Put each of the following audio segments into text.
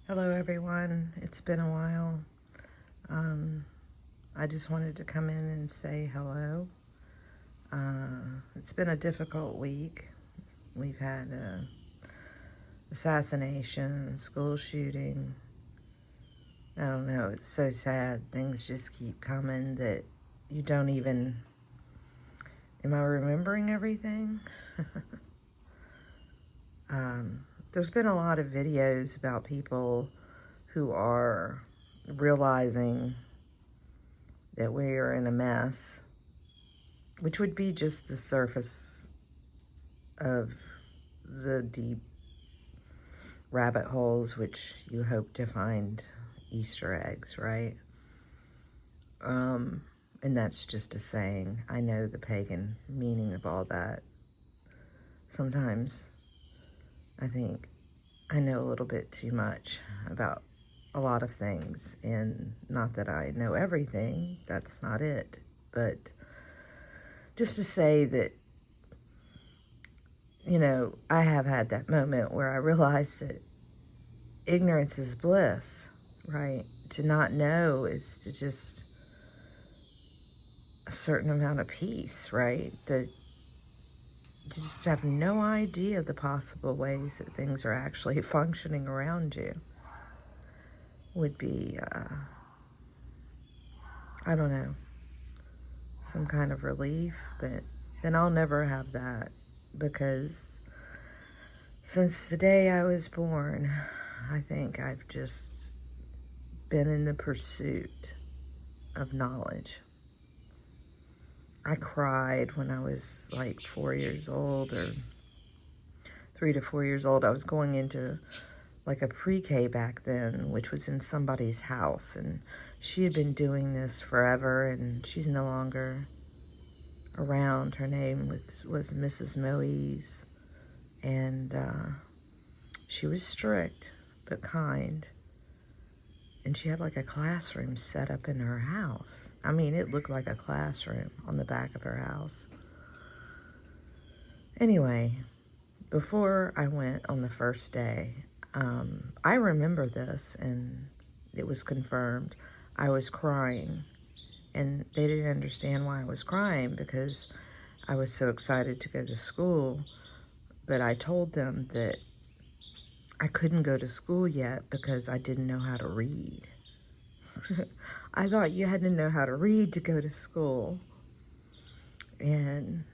Hello, everyone. It's been a while. Um, I just wanted to come in and say hello. It's been a difficult week. We've had assassination, school shooting. I don't know. It's so sad. Things just keep coming that you don't even. Am I remembering everything? There's been a lot of videos about people who are realizing that we are in a mess, which would be just the surface of the deep rabbit holes which you hope to find Easter eggs, right? And that's just a saying. I know the pagan meaning of all that. Sometimes I think I know a little bit too much about a lot of things, and not that I know everything, that's not it, but just to say that, I have had that moment where I realized that ignorance is bliss, right? To not know is to just a certain amount of peace, right? That you just have no idea the possible ways that things are actually functioning around you would be, I don't know, some kind of relief. But then I'll never have that because since the day I was born, I think I've just been in the pursuit of knowledge. I cried when I was like 4 years old, or 3 to 4 years old. I was going into like a pre-K back then, which was in somebody's house, and she had been doing this forever, and she's no longer around. Her name was Mrs. Moise, and she was strict but kind, and she had like a classroom set up in her house. I mean, it looked like a classroom on the back of her house. Anyway, before I went on the first day, I remember this, and it was confirmed. I was crying, and they didn't understand why I was crying because I was so excited to go to school. But I told them that I couldn't go to school yet because I didn't know how to read. I thought you had to know how to read to go to school. And,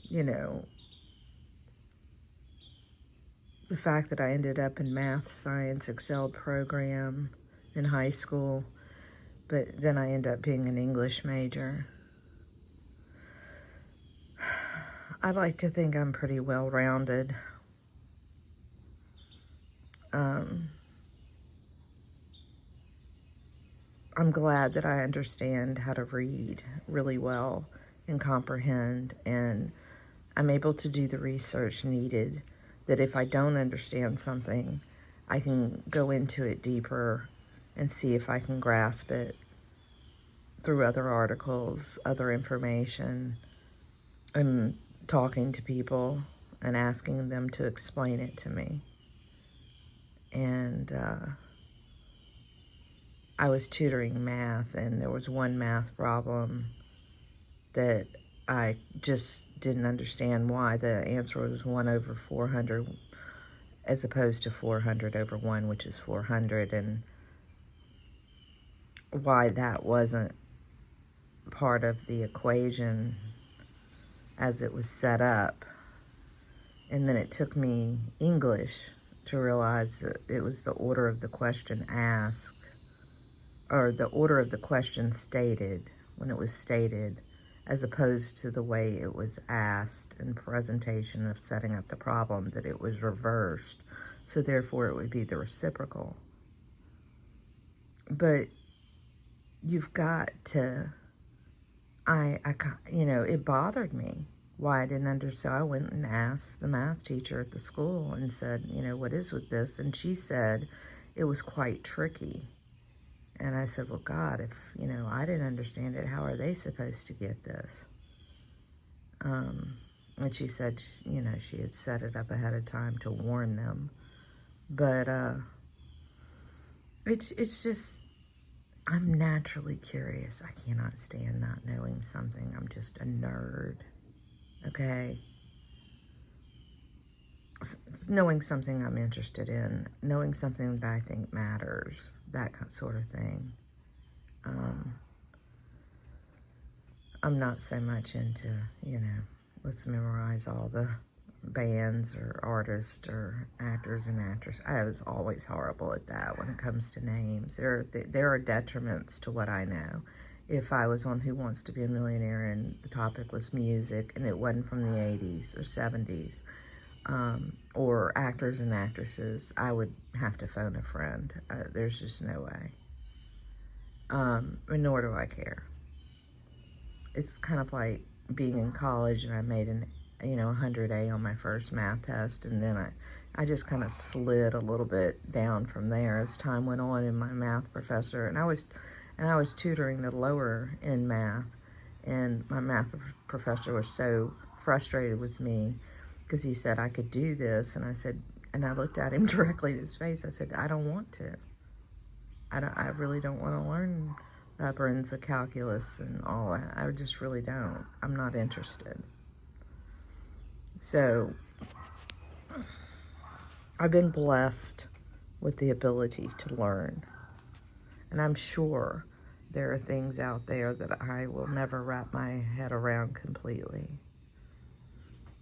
you know, the fact that I ended up in math, science, Excel program in high school, but then I ended up being an English major. I like to think I'm pretty well-rounded. I'm glad that I understand how to read really well and comprehend, and I'm able to do the research needed, that if I don't understand something, I can go into it deeper and see if I can grasp it through other articles, other information, and talking to people and asking them to explain it to me. And I was tutoring math, and there was one math problem that I just didn't understand why the answer was 1 over 400 as opposed to 400 over 1, which is 400, and why that wasn't part of the equation as it was set up. And then it took me English to realize that it was the order of the question asked, or the order of the question stated when it was stated, as opposed to the way it was asked in presentation of setting up the problem, that it was reversed. So therefore it would be the reciprocal. But you've got to, it bothered me why I didn't understand. So I went and asked the math teacher at the school and said, what is with this? And she said it was quite tricky. And I said, well, God, if, I didn't understand it, how are they supposed to get this? And she said, she had set it up ahead of time to warn them. But It's just, I'm naturally curious. I cannot stand not knowing something. I'm just a nerd, okay? Knowing something I'm interested in, knowing something that I think matters, that sort of thing. I'm not so much into, let's memorize all the bands or artists or actors and actresses. I was always horrible at that when it comes to names. There are detriments to what I know. If I was on Who Wants to Be a Millionaire and the topic was music and it wasn't from the 80s or 70s, or actors and actresses, I would have to phone a friend. There's just no way. Nor do I care. It's kind of like being in college and I made 100A on my first math test, and then I just kind of slid a little bit down from there as time went on. And my math professor, and I was tutoring the lower end math, and my math professor was so frustrated with me because he said I could do this, and I looked at him directly in his face. I said, I don't want to. I really don't want to learn the upper ends of calculus and all that. I just really don't. I'm not interested. So I've been blessed with the ability to learn. And I'm sure there are things out there that I will never wrap my head around completely.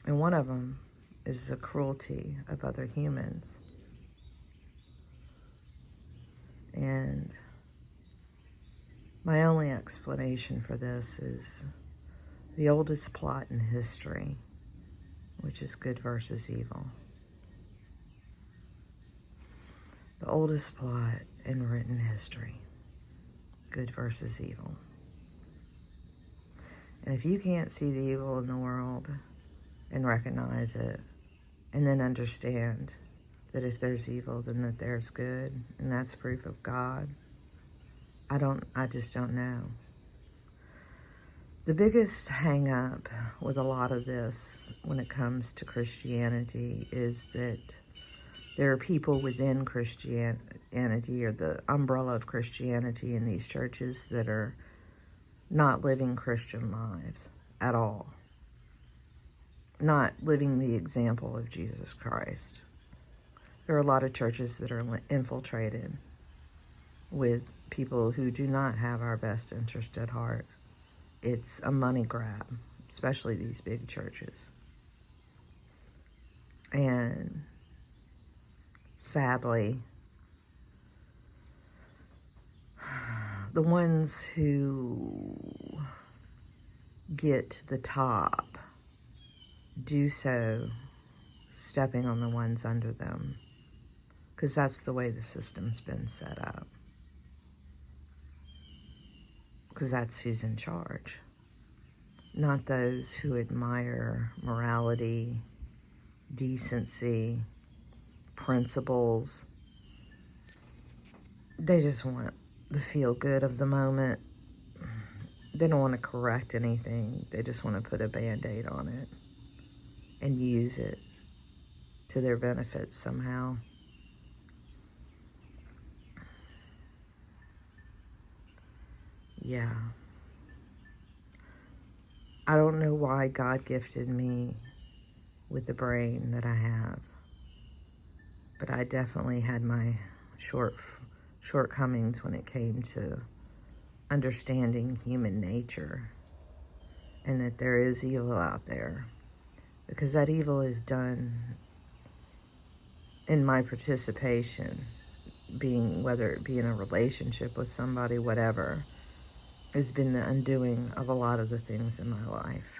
And one of them is the cruelty of other humans. And my only explanation for this is the oldest plot in history, which is good versus evil. The oldest plot in written history, good versus evil. And if you can't see the evil in the world and recognize it, and then understand that if there's evil, then that there's good, and that's proof of God, I just don't know. The biggest hang up with a lot of this when it comes to Christianity is that there are people within Christianity or the umbrella of Christianity in these churches that are not living Christian lives at all. Not living the example of Jesus Christ. There are a lot of churches that are infiltrated with people who do not have our best interest at heart. It's a money grab, especially these big churches. And sadly, the ones who get to the top do so stepping on the ones under them, because that's the way the system's been set up. Because that's who's in charge. Not those who admire morality, decency, principles. They just want the feel good of the moment. They don't want to correct anything. They just want to put a Band-Aid on it and use it to their benefit somehow. Yeah. I don't know why God gifted me with the brain that I have, but I definitely had my shortcomings when it came to understanding human nature and that there is evil out there, because that evil is done in my participation, whether it be in a relationship with somebody, whatever, has been the undoing of a lot of the things in my life.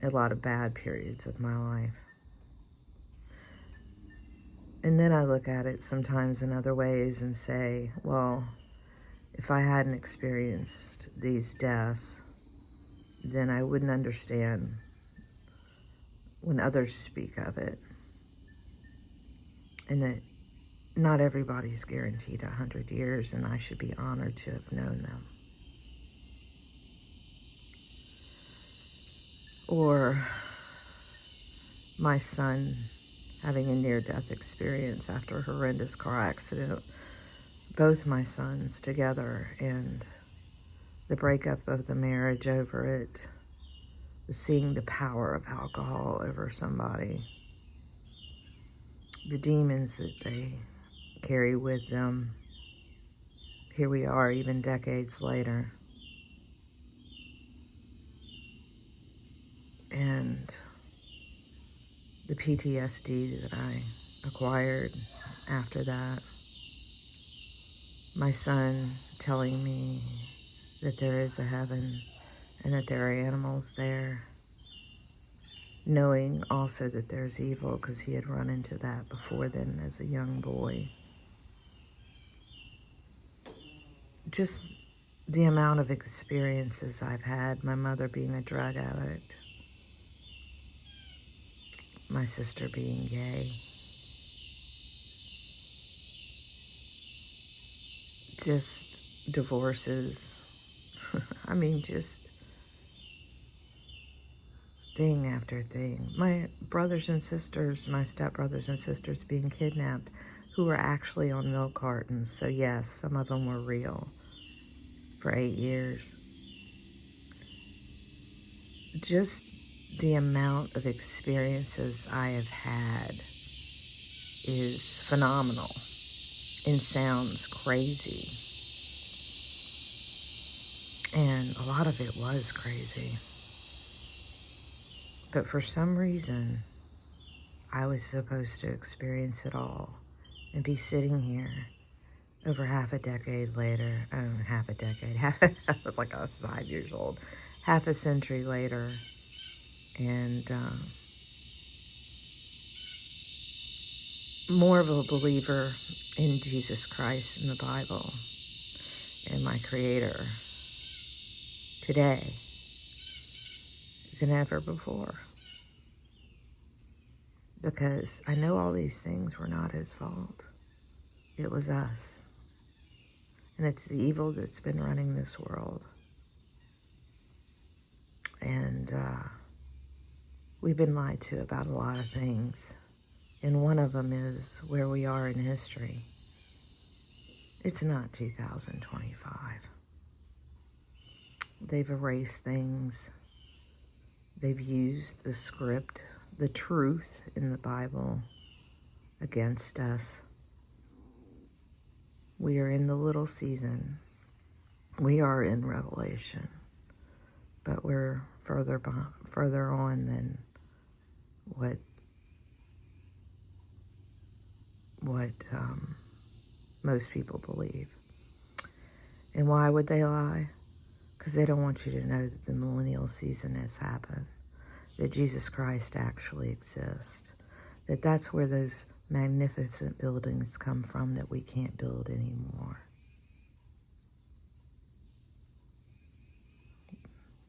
A lot of bad periods of my life. And then I look at it sometimes in other ways and say, well, if I hadn't experienced these deaths, then I wouldn't understand when others speak of it. And that not everybody's guaranteed 100 years, and I should be honored to have known them. Or my son having a near-death experience after a horrendous car accident. Both my sons together, and the breakup of the marriage over it, seeing the power of alcohol over somebody, the demons that they carry with them. Here we are, even decades later. And the PTSD that I acquired after that. My son telling me that there is a heaven and that there are animals there. Knowing also that there's evil because he had run into that before then as a young boy. Just the amount of experiences I've had. My mother being a drug addict. My sister being gay. Just divorces. I mean, just thing after thing. My brothers and sisters, my stepbrothers and sisters being kidnapped, who were actually on milk cartons. So yes, some of them were real for 8 years. Just the amount of experiences I have had is phenomenal and sounds crazy. And a lot of it was crazy. But for some reason, I was supposed to experience it all and be sitting here over half a decade later. Half a decade. I was like 5 years old. Half a century later. And more of a believer in Jesus Christ and the Bible and my Creator today than ever before. Because I know all these things were not his fault. It was us. And it's the evil that's been running this world. And we've been lied to about a lot of things. And one of them is where we are in history. It's not 2025. They've erased things. They've used the script, the truth in the Bible against us. We are in the little season. We are in Revelation. But we're further on than what most people believe. And why would they lie? Because they don't want you to know that the millennial season has happened, that Jesus Christ actually exists, that that's where those magnificent buildings come from that we can't build anymore.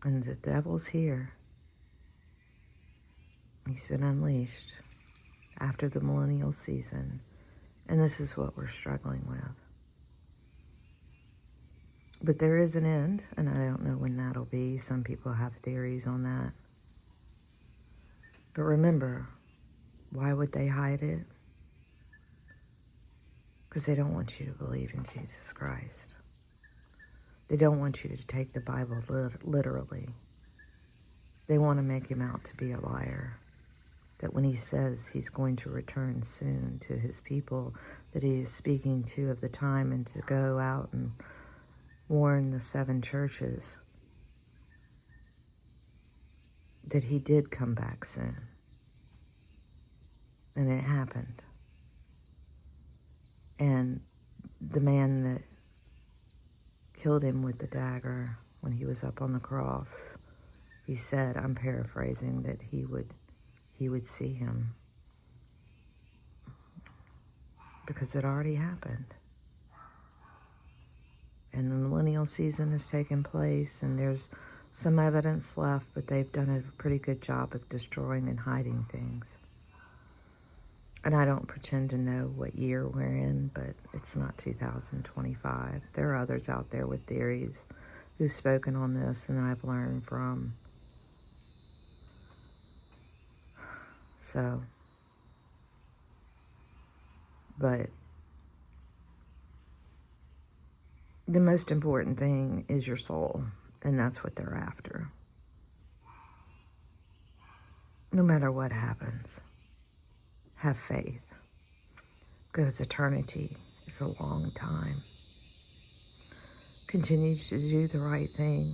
And the devil's here. He's been unleashed after the millennial season. And this is what we're struggling with. But there is an end, and I don't know when that'll be. Some people have theories on that. But remember, why would they hide it? Because they don't want you to believe in Jesus Christ. They don't want you to take the Bible literally. They want to make him out to be a liar. That when he says he's going to return soon to his people, that he is speaking to of the time and to go out and warn the 7 churches that he did come back soon. And it happened. And the man that killed him with the dagger when he was up on the cross, he said, I'm paraphrasing, that he would see him. Because it already happened. And the millennial season has taken place, and there's some evidence left, but they've done a pretty good job of destroying and hiding things. And I don't pretend to know what year we're in, but it's not 2025. There are others out there with theories who've spoken on this, and I've learned from. So, But the most important thing is your soul, and that's what they're after. No matter what happens, have faith, because eternity is a long time. Continue to do the right thing,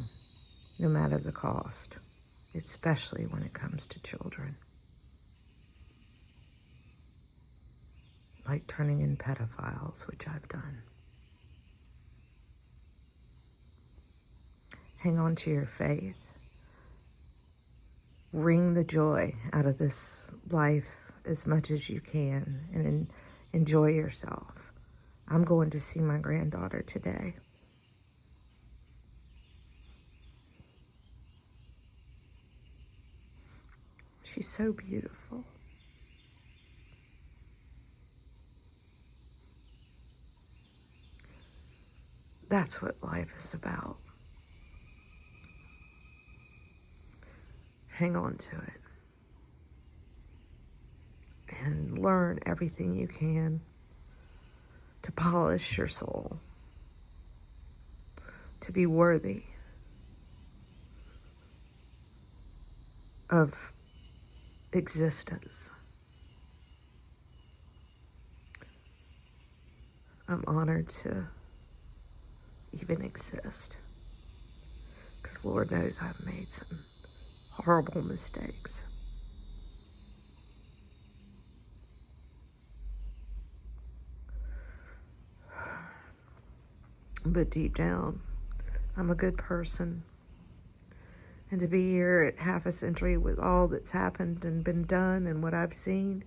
no matter the cost, especially when it comes to children. Like turning in pedophiles, which I've done. Hang on to your faith. Wring the joy out of this life as much as you can and enjoy yourself. I'm going to see my granddaughter today. She's so beautiful. That's what life is about. Hang on to it. And learn everything you can to polish your soul, to be worthy of existence. I'm honored to even exist, because Lord knows I've made some horrible mistakes. But deep down, I'm a good person. And to be here at half a century with all that's happened and been done and what I've seen,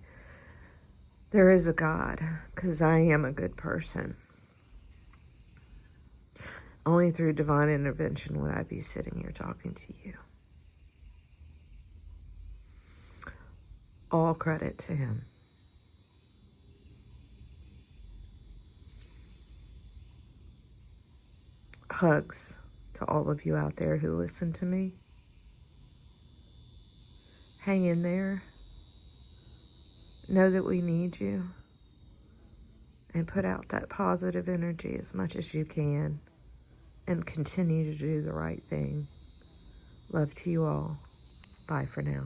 there is a God, because I am a good person. Only through divine intervention would I be sitting here talking to you. All credit to him. Hugs to all of you out there who listen to me. Hang in there. Know that we need you. And put out that positive energy as much as you can. And continue to do the right thing. Love to you all. Bye for now.